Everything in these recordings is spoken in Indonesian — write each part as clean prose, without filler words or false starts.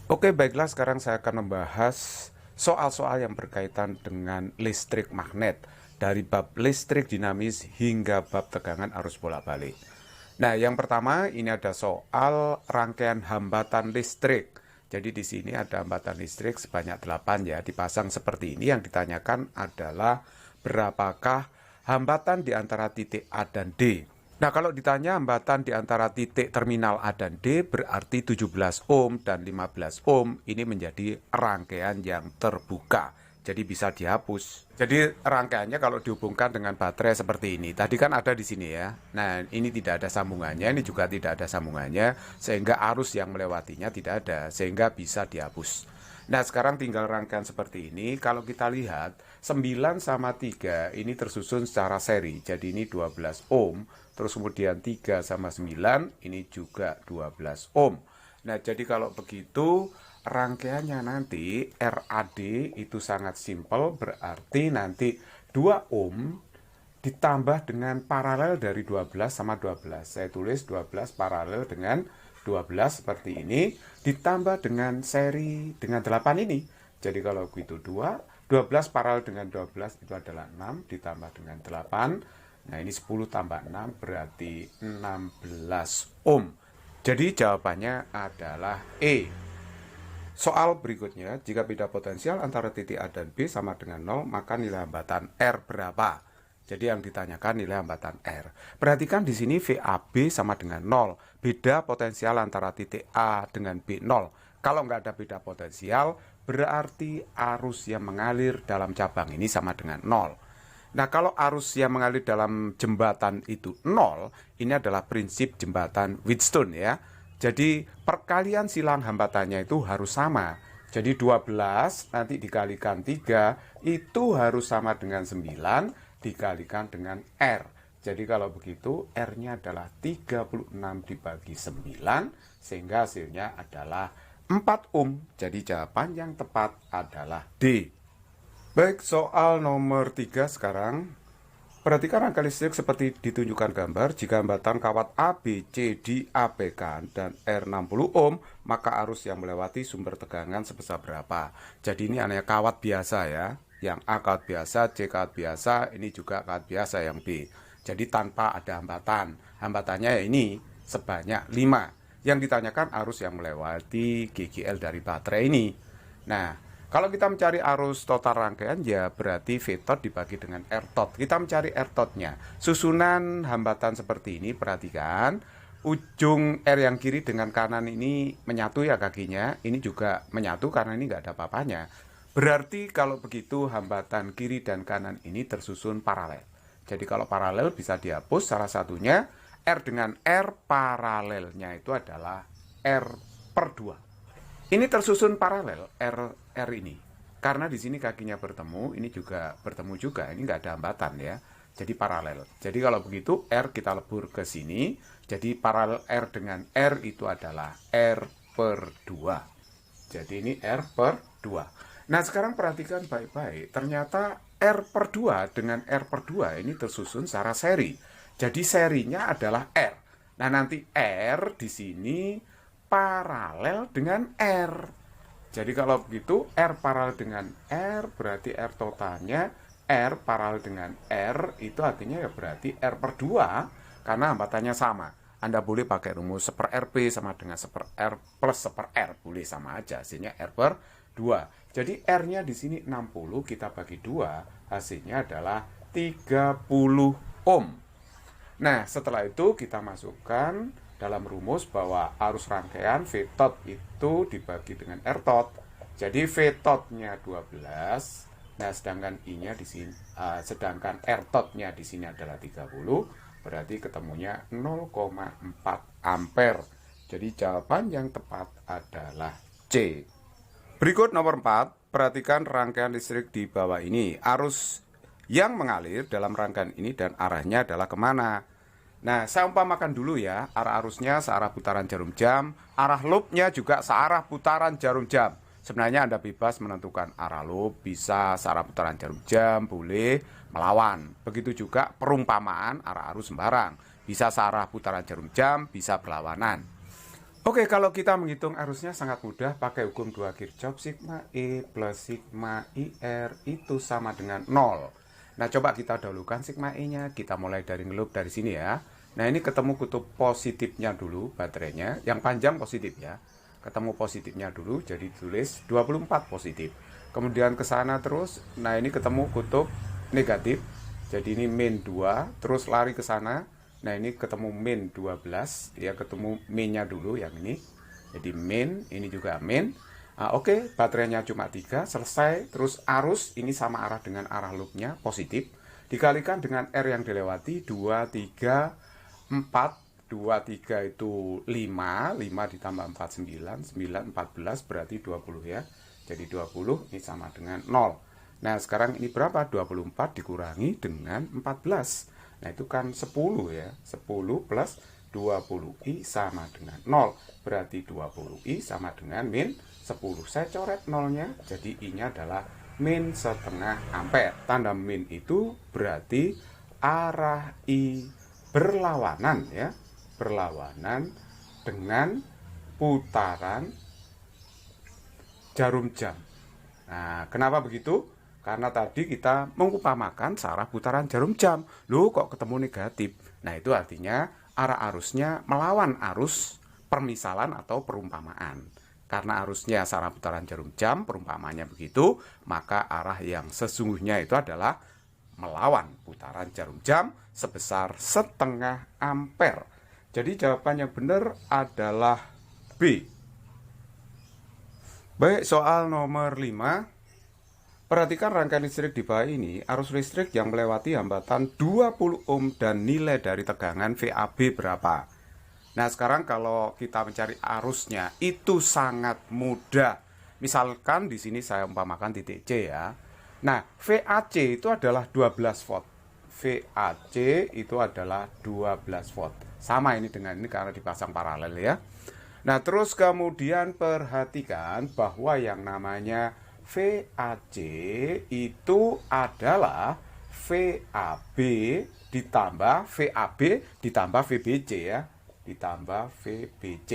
Oke, baiklah, sekarang saya akan membahas soal-soal yang berkaitan dengan listrik magnet dari bab listrik dinamis hingga bab tegangan arus bolak-balik. Nah, yang pertama ini ada soal rangkaian hambatan listrik. Jadi di sini ada hambatan listrik sebanyak 8 ya, dipasang seperti ini. Yang ditanyakan adalah berapakah hambatan di antara titik A dan D. Nah, kalau ditanya hambatan di antara titik terminal A dan D berarti 17 ohm dan 15 ohm, ini menjadi rangkaian yang terbuka. Jadi bisa dihapus. Jadi rangkaiannya kalau dihubungkan dengan baterai seperti ini. Tadi kan ada di sini ya. Nah, ini tidak ada sambungannya, ini juga tidak ada sambungannya, sehingga arus yang melewatinya tidak ada, sehingga bisa dihapus. Nah, sekarang tinggal rangkaian seperti ini. Kalau kita lihat, 9 sama 3 ini tersusun secara seri. Jadi ini 12 ohm. Terus kemudian 3 sama 9 ini juga 12 ohm. Nah, jadi kalau begitu rangkaiannya nanti RAD itu sangat simpel. Berarti nanti 2 ohm ditambah dengan paralel dari 12 sama 12. Saya tulis 12 paralel dengan 12 seperti ini, ditambah dengan seri dengan 8 ini. Jadi kalau begitu 12 paralel dengan 12 itu adalah 6, ditambah dengan 8. Nah, ini 10 tambah 6 berarti 16 ohm. Jadi jawabannya adalah E. Soal berikutnya, jika beda potensial antara titik A dan B sama dengan 0, maka nilai hambatan R berapa? Jadi yang ditanyakan nilai hambatan R. Perhatikan di sini VAB sama dengan 0. Beda potensial antara titik A dengan B 0. Kalau nggak ada beda potensial, berarti arus yang mengalir dalam cabang ini sama dengan 0. Nah, kalau arus yang mengalir dalam jembatan itu 0, ini adalah prinsip jembatan Wheatstone ya. Jadi perkalian silang hambatannya itu harus sama. Jadi 12 nanti dikalikan 3 itu harus sama dengan 9 dikalikan dengan R. Jadi kalau begitu R-nya adalah 36 dibagi 9 sehingga hasilnya adalah 4 ohm. Jadi jawaban yang tepat adalah D. Baik, soal nomor 3 sekarang. Perhatikan rangka listrik seperti ditunjukkan gambar. Jika hambatan kawat A, B, C diAP-kan dan R 60 ohm, maka arus yang melewati sumber tegangan sebesar berapa? Jadi ini hanya kawat biasa ya. Yang A kawat biasa, C kawat biasa, ini juga kawat biasa yang B. Jadi tanpa ada hambatan. Hambatannya ini sebanyak 5. Yang ditanyakan arus yang melewati GGL dari baterai ini. Nah, kalau kita mencari arus total rangkaian ya berarti V tot dibagi dengan R tot. Kita mencari R totnya. Susunan hambatan seperti ini, perhatikan. Ujung R yang kiri dengan kanan ini menyatu ya kakinya. Ini juga menyatu karena ini nggak ada apa-apanya. Berarti kalau begitu hambatan kiri dan kanan ini tersusun paralel. Jadi kalau paralel bisa dihapus, salah satunya R dengan R paralelnya itu adalah R per 2. Ini tersusun paralel R ini. Karena di sini kakinya bertemu, ini juga bertemu juga. Ini nggak ada hambatan ya. Jadi paralel. Jadi kalau begitu R kita lebur ke sini. Jadi paralel R dengan R itu adalah R per 2. Jadi ini R per 2. Nah, sekarang perhatikan baik-baik. Ternyata R per 2 dengan R per 2 ini tersusun secara seri. Jadi serinya adalah R. Nah, nanti R di sini paralel dengan R. Jadi kalau begitu R paralel dengan R berarti R totalnya R paralel dengan R itu artinya ya berarti R per 2 karena hambatannya sama. Anda boleh pakai rumus 1/RP sama dengan 1/R plus 1/R, boleh sama aja, hasilnya R per 2. Jadi R-nya di sini 60 kita bagi 2, hasilnya adalah 30 ohm. Nah, setelah itu kita masukkan dalam rumus bahwa arus rangkaian V tot itu dibagi dengan R tot. Jadi V totnya 12. Nah, sedangkan I-nya di sini sedangkan R totnya di sini adalah 30, berarti ketemunya 0,4 ampere. Jadi jawaban yang tepat adalah C. Berikut nomor 4, perhatikan rangkaian listrik di bawah ini. Arus yang mengalir dalam rangkaian ini dan arahnya adalah kemana? Nah, saya umpamakan dulu ya, arah arusnya searah putaran jarum jam, arah loopnya juga searah putaran jarum jam. Sebenarnya Anda bebas menentukan arah loop, bisa searah putaran jarum jam, boleh melawan. Begitu juga perumpamaan arah arus sembarang, bisa searah putaran jarum jam, bisa berlawanan. Oke, kalau kita menghitung arusnya sangat mudah pakai hukum 2 Kirchhoff. Sigma E plus sigma IR itu sama dengan 0. Nah, coba kita dahulukan sigma E-nya. Kita mulai dari ngelup dari sini ya. Nah, ini ketemu kutub positifnya dulu baterainya. Yang panjang positif ya. Ketemu positifnya dulu, jadi tulis 24 positif. Kemudian ke sana terus. Nah, ini ketemu kutub negatif. Jadi ini min 2, terus lari ke sana. Nah, ini ketemu min 12, ya ketemu minnya dulu yang ini. Jadi min, ini juga min. Oke, baterainya cuma 3, selesai. Terus arus ini sama arah dengan arah loopnya, positif. Dikalikan dengan R yang dilewati, 2, 3, 4. 2, 3 itu 5, 5 ditambah 4, 9, 9, 14 berarti 20 ya. Jadi 20 ini sama dengan 0. Nah, sekarang ini berapa? 24 dikurangi dengan 14. Nah, itu kan 10 ya. 10 plus 20I sama dengan 0. Berarti 20I sama dengan min 10. Saya coret 0-nya, jadi I-nya adalah min setengah ampere. Tanda min itu berarti arah I berlawanan ya. Berlawanan dengan putaran jarum jam. Nah, kenapa begitu? Karena tadi kita mengumpamakan arah putaran jarum jam. Loh, kok ketemu negatif? Nah, itu artinya arah arusnya melawan arus permisalan atau perumpamaan. Karena arusnya arah putaran jarum jam, perumpamaannya begitu, maka arah yang sesungguhnya itu adalah melawan putaran jarum jam sebesar setengah ampere. Jadi jawaban yang benar adalah B. Baik, soal nomor 5. Perhatikan rangkaian listrik di bawah ini, arus listrik yang melewati hambatan 20 ohm dan nilai dari tegangan VAB berapa? Nah, sekarang kalau kita mencari arusnya, itu sangat mudah. Misalkan di sini saya umpamakan titik C ya. Nah, VAC itu adalah 12 volt. VAC itu adalah 12 volt. Sama ini dengan ini karena dipasang paralel ya. Nah, terus kemudian perhatikan bahwa yang namanya VAC itu adalah VAB ditambah VBC ya, ditambah VBC.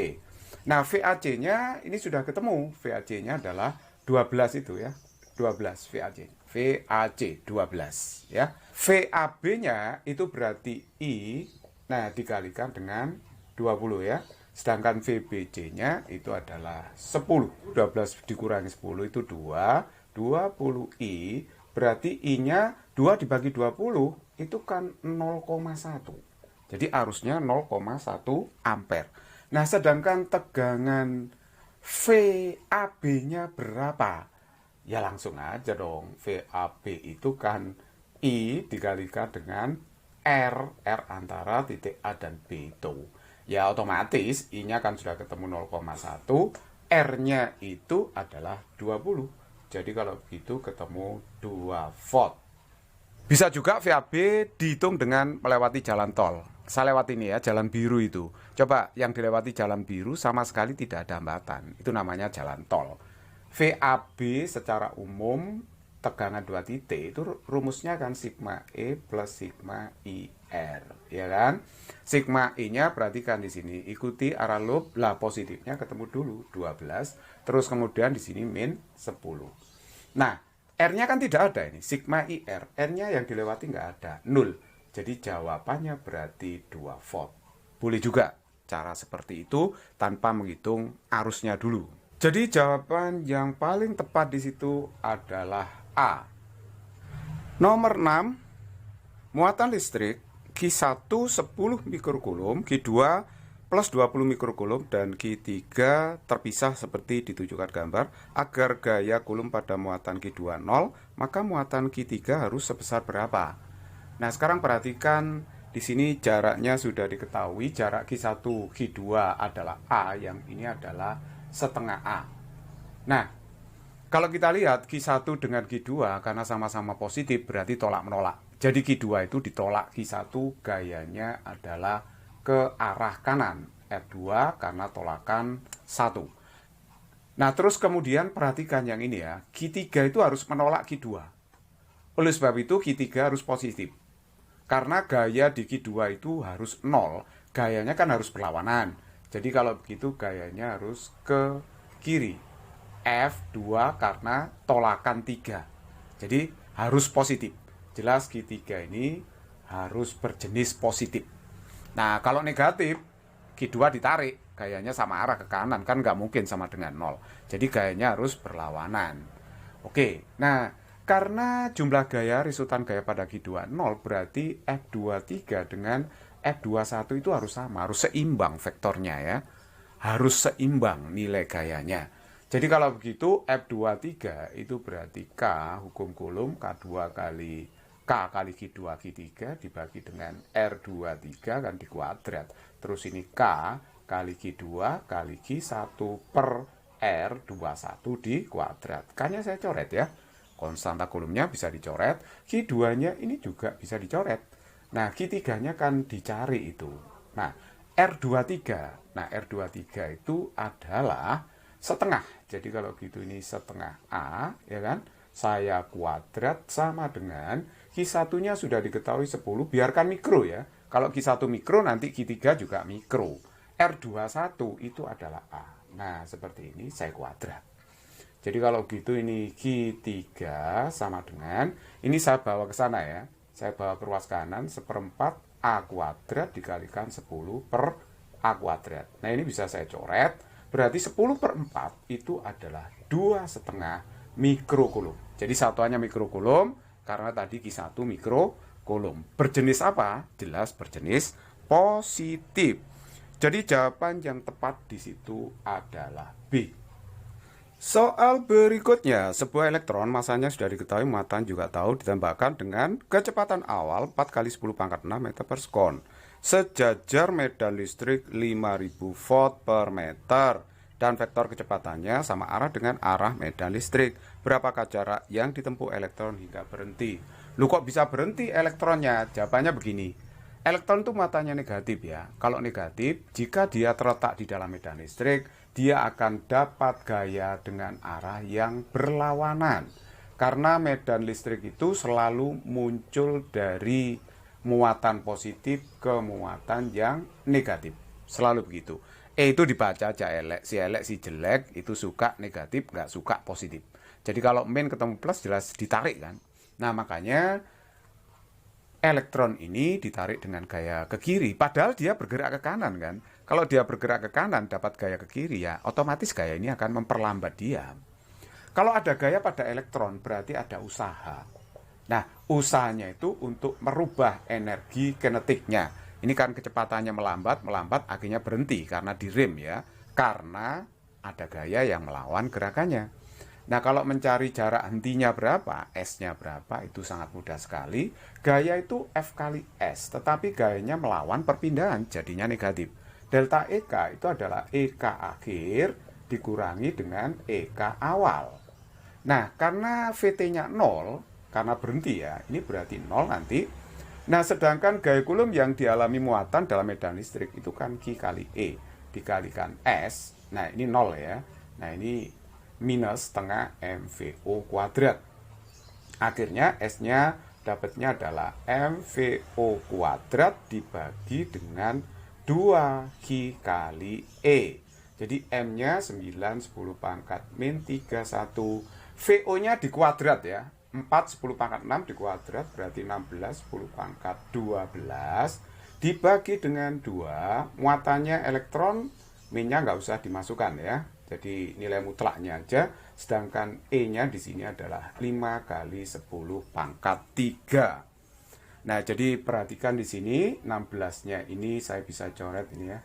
Nah, VAC-nya ini sudah ketemu. VAC-nya adalah 12 itu ya. 12 VAC. VAC 12 ya. VAB-nya itu berarti I, nah dikalikan dengan 20 ya. Sedangkan VBC-nya itu adalah 10. 12 dikurangi 10 itu 2. 20I berarti I-nya 2 dibagi 20 itu kan 0,1. Jadi arusnya 0,1 ampere. Nah, sedangkan tegangan VAB-nya berapa? Ya langsung aja dong. VAB itu kan I dikalikan dengan R antara titik A dan B itu. Ya otomatis I-nya kan sudah ketemu 0,1, R-nya itu adalah 20. Jadi kalau begitu ketemu 2 volt. Bisa juga VAB dihitung dengan melewati jalan tol. Saya lewat ini ya, jalan biru itu. Coba yang dilewati jalan biru sama sekali tidak ada hambatan. Itu namanya jalan tol. VAB secara umum tegangan 2 titik itu rumusnya kan sigma E plus sigma IR, ya kan? Sigma E-nya perhatikan di sini, ikuti arah loop, lah positifnya ketemu dulu 12, terus kemudian di sini min 10. Nah, R-nya kan tidak ada ini, sigma IR, R-nya yang dilewati nggak ada, 0. Jadi jawabannya berarti 2 volt. Boleh juga cara seperti itu tanpa menghitung arusnya dulu. Jadi jawaban yang paling tepat di situ adalah A. Nomor 6, muatan listrik Q1 10 mikrokulum, Q2 plus 20 mikrokulum, dan Q3 terpisah seperti ditunjukkan gambar. Agar gaya kulum pada muatan Q2 0, maka muatan Q3 harus sebesar berapa? Nah, sekarang perhatikan di sini jaraknya sudah diketahui, jarak Q1 Q2 adalah A, yang ini adalah setengah A. Nah, kalau kita lihat Q1 dengan Q2 karena sama-sama positif berarti tolak-menolak. Jadi Q2 itu ditolak Q1, gayanya adalah ke arah kanan. R2 karena tolakan 1. Nah, terus kemudian perhatikan yang ini ya. Q3 itu harus menolak Q2. Oleh sebab itu Q3 harus positif. Karena gaya di Q2 itu harus 0. Gayanya kan harus berlawanan. Jadi kalau begitu gayanya harus ke kiri. F2 karena tolakan 3. Jadi harus positif. Jelas Q3 ini harus berjenis positif. Nah, kalau negatif, Q2 ditarik, gayanya sama arah ke kanan, kan nggak mungkin sama dengan 0. Jadi gayanya harus berlawanan. Oke, nah karena jumlah gaya risutan gaya pada Q2 0, berarti F23 dengan F21 itu harus sama, harus seimbang vektornya ya. Harus seimbang nilai gayanya. Jadi kalau begitu F23 itu berarti K hukum Coulomb K2 kali K kali Q2 Q3 dibagi dengan R23 kan dikuadrat. Terus ini K kali Q2 kali Q1 per R21 dikuadrat. K-nya saya coret ya. Konstanta Coulombnya bisa dicoret, Q2-nya ini juga bisa dicoret. Nah, Q3-nya kan dicari itu. Nah, R23. Nah, R23 itu adalah setengah. Jadi kalau gitu ini setengah A, ya kan? Saya kuadrat sama dengan Q1-nya sudah diketahui 10, biarkan mikro ya. Kalau Q1 mikro, nanti Q3 juga mikro. R21 itu adalah A. Nah, seperti ini saya kuadrat. Jadi kalau gitu ini Q3 sama dengan, ini saya bawa ke sana ya. Saya bawa ke ruas kanan, 1/4 A kuadrat dikalikan 10 per A kuadrat. Nah, ini bisa saya coret. Berarti 10/4 itu adalah 2,5 mikrocoulomb. Jadi satuannya mikrocoulomb karena tadi Q1 mikrocoulomb. Berjenis apa? Jelas berjenis positif. Jadi jawaban yang tepat di situ adalah B. Soal berikutnya, sebuah elektron masanya sudah diketahui, muatan juga tahu, ditembakkan dengan kecepatan awal 4 kali 10 pangkat 6 meter per sekon. Sejajar medan listrik 5000 volt per meter dan vektor kecepatannya sama arah dengan arah medan listrik. Berapakah jarak yang ditempuh elektron hingga berhenti? Lu kok bisa berhenti elektronnya? Jawabannya begini. Elektron itu muatannya negatif ya. Kalau negatif, jika dia terletak di dalam medan listrik, dia akan dapat gaya dengan arah yang berlawanan. Karena medan listrik itu selalu muncul dari muatan positif ke muatan yang negatif. Selalu begitu. Itu dibaca aja elek. Si elek, si jelek itu suka negatif, nggak suka positif. Jadi kalau min ketemu plus jelas ditarik kan. Nah makanya elektron ini ditarik dengan gaya ke kiri. Padahal dia bergerak ke kanan kan. Kalau dia bergerak ke kanan dapat gaya ke kiri ya otomatis gaya ini akan memperlambat dia. Kalau ada gaya pada elektron berarti ada usaha. Nah, usahanya itu untuk merubah energi kinetiknya. Ini kan kecepatannya melambat akhirnya berhenti karena direm ya. Karena ada gaya yang melawan gerakannya. Nah, kalau mencari jarak hentinya berapa, S-nya berapa, itu sangat mudah sekali. Gaya itu F kali S, tetapi gayanya melawan perpindahan, jadinya negatif. Delta EK itu adalah EK akhir dikurangi dengan EK awal. Nah, karena VT-nya 0, karena berhenti ya, ini berarti 0 nanti. Nah, sedangkan gaya Coulomb yang dialami muatan dalam medan listrik itu kan Q kali E dikalikan S. Nah, ini 0 ya. Nah, ini minus setengah MVO kuadrat. Akhirnya S-nya dapatnya adalah MVO kuadrat dibagi dengan 2Q kali E. Jadi M-nya 9, 10 pangkat min 31. VO-nya dikuadrat ya. 4, 10 pangkat 6 dikuadrat berarti 16, 10 pangkat 12. Dibagi dengan 2. Muatannya elektron, min-nya nggak usah dimasukkan ya. Jadi nilai mutlaknya aja. Sedangkan E-nya di sini adalah 5 kali 10 pangkat 3. Nah, jadi perhatikan di sini 16-nya ini saya bisa coret ini ya.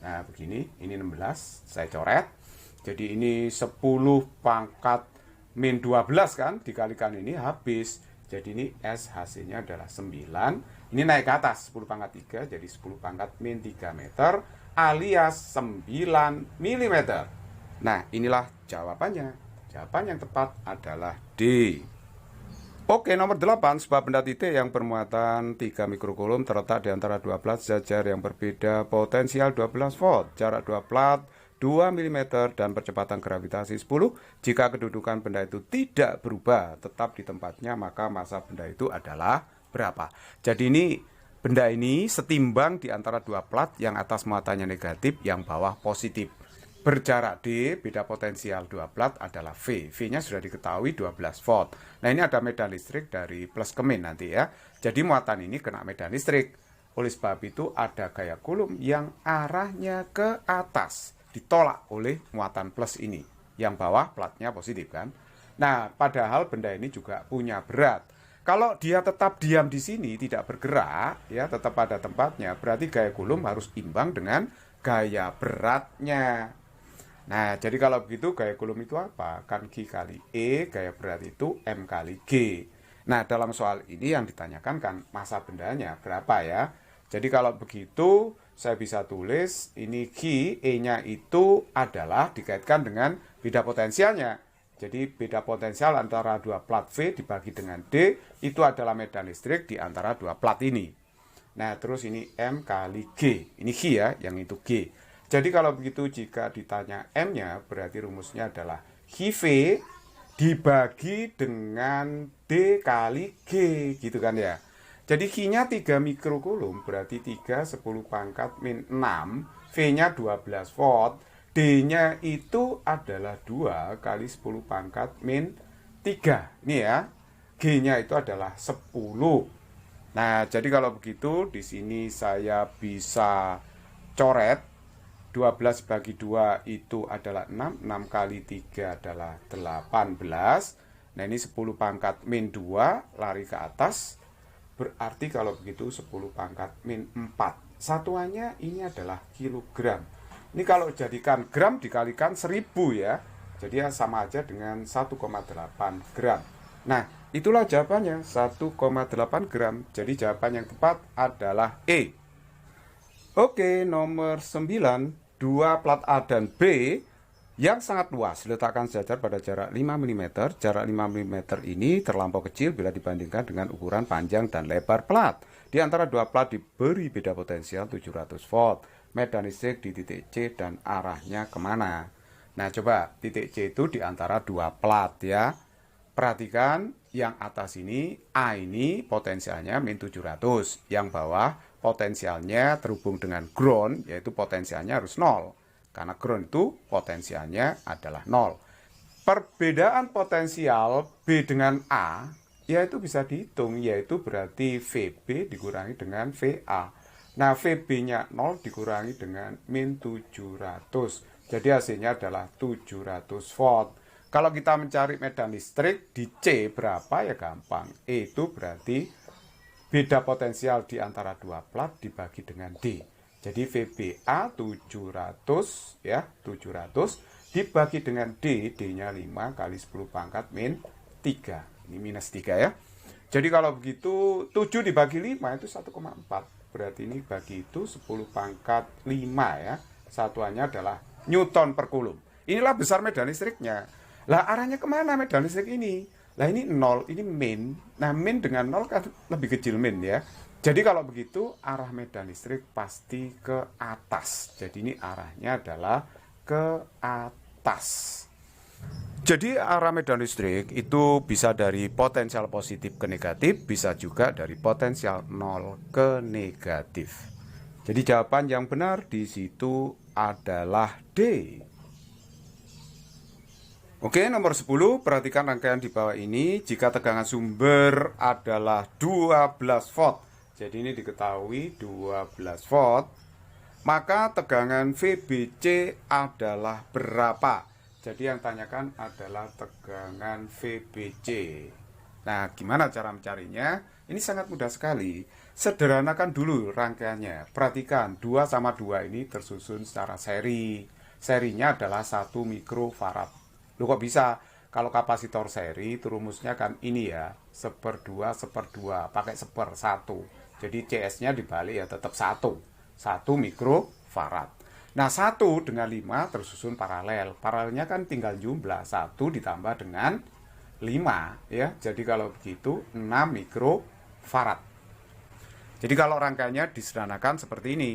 Nah, begini, ini 16 saya coret. Jadi ini 10 pangkat min 12 kan, dikalikan ini habis. Jadi ini S hasilnya adalah 9. Ini naik ke atas 10 pangkat 3, jadi 10 pangkat min 3 meter alias 9 mm. Nah, inilah jawabannya. Jawaban yang tepat adalah D. Oke, nomor 8, sebuah benda titik yang bermuatan 3 mikrocoulomb terletak di antara dua plat sejajar yang berbeda, potensial 12 volt, jarak 2 plat 2 mm dan percepatan gravitasi 10. Jika kedudukan benda itu tidak berubah, tetap di tempatnya, maka massa benda itu adalah berapa? Jadi ini benda ini setimbang di antara dua plat yang atas muatannya negatif, yang bawah positif. Berjarak D, beda potensial dua plat adalah V. V-nya sudah diketahui 12 volt. Nah, ini ada medan listrik dari plus ke min nanti ya. Jadi muatan ini kena medan listrik. Oleh sebab itu ada gaya Coulomb yang arahnya ke atas, ditolak oleh muatan plus ini. Yang bawah platnya positif kan. Nah, padahal benda ini juga punya berat. Kalau dia tetap diam di sini, tidak bergerak, ya tetap pada tempatnya, berarti gaya Coulomb harus imbang dengan gaya beratnya. Nah, jadi kalau begitu gaya Coulomb itu apa? Kan Q kali E, gaya berat itu M kali G. Nah, dalam soal ini yang ditanyakan kan massa bendanya berapa ya? Jadi kalau begitu, saya bisa tulis ini Q, E-nya itu adalah dikaitkan dengan beda potensialnya. Jadi beda potensial antara dua plat V dibagi dengan D, itu adalah medan listrik di antara dua plat ini. Nah, terus ini M kali G. Ini Q ya, yang itu G. Jadi kalau begitu jika ditanya M-nya, berarti rumusnya adalah QV dibagi dengan D kali G, gitu kan ya. Jadi Q-nya 3 mikrocoulomb, berarti 3 10 pangkat min 6, V-nya 12 volt, D-nya itu adalah 2 kali 10 pangkat min 3. Ini ya, G-nya itu adalah 10. Nah, jadi kalau begitu, di sini saya bisa coret 12 bagi 2 itu adalah 6, 6 kali 3 adalah 18. Nah, ini 10 pangkat min 2 lari ke atas. Berarti kalau begitu 10 pangkat min 4. Satuannya ini adalah kilogram. Ini kalau jadikan gram dikalikan 1000 ya. Jadi ya sama aja dengan 1,8 gram. Nah, itulah jawabannya 1,8 gram. Jadi jawaban yang tepat adalah E. Oke, nomor 9. Dua plat A dan B yang sangat luas diletakkan sejajar pada jarak 5 mm. Jarak 5 mm ini terlampau kecil bila dibandingkan dengan ukuran panjang dan lebar plat. Di antara dua plat diberi beda potensial 700 volt. Medan listrik di titik C dan arahnya kemana? Nah, coba titik C itu di antara dua plat ya. Perhatikan yang atas ini, A ini potensialnya min 700. Yang bawah potensialnya terhubung dengan ground, yaitu potensialnya harus 0. Karena ground itu potensialnya adalah 0. Perbedaan potensial B dengan A, yaitu bisa dihitung, yaitu berarti VB dikurangi dengan VA. Nah, VB-nya 0 dikurangi dengan min 700. Jadi hasilnya adalah 700 volt. Kalau kita mencari medan listrik di C berapa ya gampang. E itu berarti beda potensial di antara dua plat dibagi dengan D. Jadi VBA 700 ya, 700 dibagi dengan D, D-nya 5 kali 10 pangkat min 3. Ini minus 3 ya. Jadi kalau begitu 7 dibagi 5 itu 1,4. Berarti ini bagi itu 10 pangkat 5 ya. Satuannya adalah Newton per Coulomb. Inilah besar medan listriknya. Lah arahnya kemana medan listrik ini? Lah ini 0, ini min. Nah, min dengan 0 kan lebih kecil min ya. Jadi kalau begitu arah medan listrik pasti ke atas. Jadi ini arahnya adalah ke atas. Jadi arah medan listrik itu bisa dari potensial positif ke negatif, bisa juga dari potensial 0 ke negatif. Jadi jawaban yang benar di situ adalah D. Oke, nomor 10, perhatikan rangkaian di bawah ini. Jika tegangan sumber adalah 12 volt, jadi ini diketahui 12 volt, maka tegangan VBC adalah berapa? Jadi yang tanyakan adalah tegangan VBC. Nah, gimana cara mencarinya? Ini sangat mudah sekali. Sederhanakan dulu rangkaiannya. Perhatikan, 2 sama 2 ini tersusun secara seri. Serinya adalah 1 mikrofarad. Loh kok bisa? Kalau kapasitor seri itu rumusnya kan ini ya, 1/2 1/2, pakai 1/1. Jadi CS-nya dibalik ya tetap 1 mikrofarad. Nah, 1 dengan 5 tersusun paralel. Paralelnya kan tinggal jumlah 1 ditambah dengan 5 ya. Jadi kalau begitu 6 mikrofarad. Jadi kalau rangkaiannya disederhanakan seperti ini.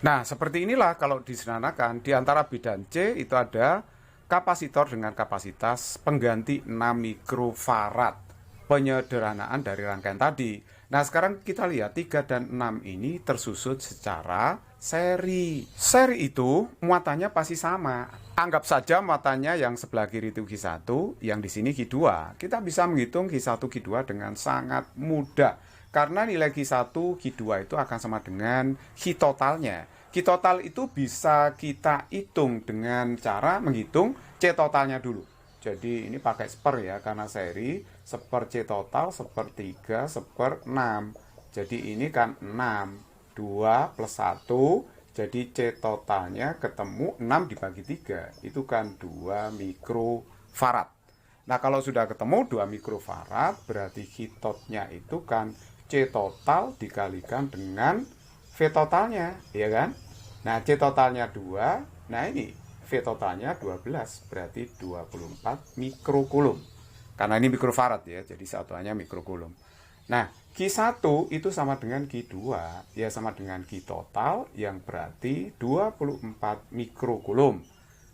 Nah, seperti inilah kalau disederhanakan di antara B dan C itu ada kapasitor dengan kapasitas pengganti 6 mikrofarad. Penyederhanaan dari rangkaian tadi. Nah, sekarang kita lihat 3 dan 6 ini tersusun secara seri. Seri itu muatannya pasti sama. Anggap saja muatannya yang sebelah kiri itu Q1, yang di sini Q2. Kita bisa menghitung Q1, Q2 dengan sangat mudah. Karena nilai Q1, Q2 itu akan sama dengan Q totalnya. Q total itu bisa kita hitung dengan cara menghitung C totalnya dulu. Jadi ini pakai seper ya, karena seri seper C total seper 3 seper 6. Jadi ini kan 6, 2 plus 1, jadi C totalnya ketemu 6 dibagi 3, itu kan 2 mikrofarad. Nah, kalau sudah ketemu 2 mikrofarad, berarti Q-totnya itu kan C total dikalikan dengan V totalnya, ya kan? Nah, C totalnya 2, nah ini V totalnya 12, berarti 24 mikrokulum. Karena ini mikrofarad ya, jadi satuannya mikrokulum. Nah, Q1 itu sama dengan Q2, ya sama dengan Q total yang berarti 24 mikrokulum.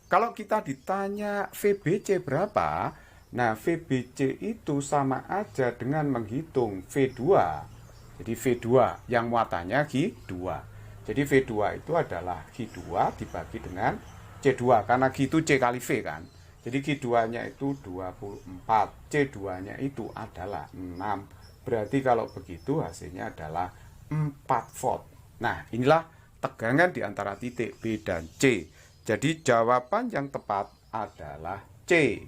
Kalau kita ditanya VBC berapa, nah VBC itu sama aja dengan menghitung V2. Jadi V2 yang muatannya Q2. Jadi V2 itu adalah Q2 dibagi dengan C2, karena Q itu C kali V kan. Jadi Q2-nya itu 24, C2-nya itu adalah 6. Berarti kalau begitu hasilnya adalah 4 volt. Nah, inilah tegangan di antara titik B dan C. Jadi jawaban yang tepat adalah C.